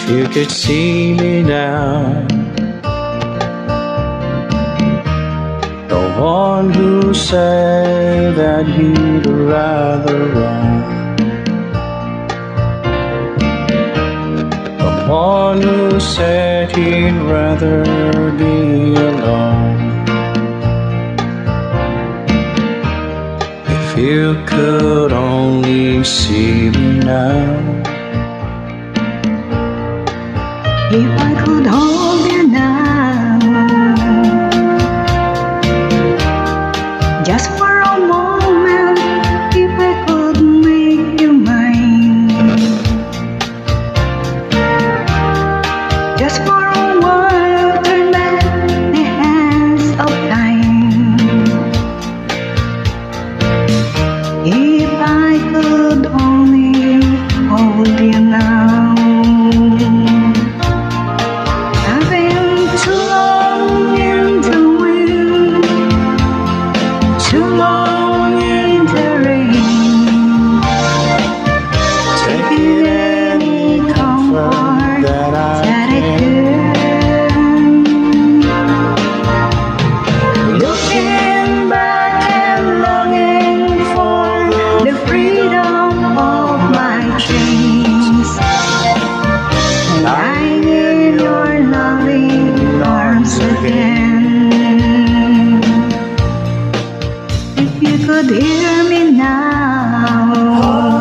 you could see me now, the one who said that he'd rather run, the one who said he'd rather be alone. If you could only see me now, if I could hold you now, just for a moment, if I could make you mine, just for a while, turn back the hands of time. If I could only hold you now. Too long in the rain, taking any comfort that I can. Looking back and longing for the freedom of my dreams, lying in your loving arms again. If you could hear me now,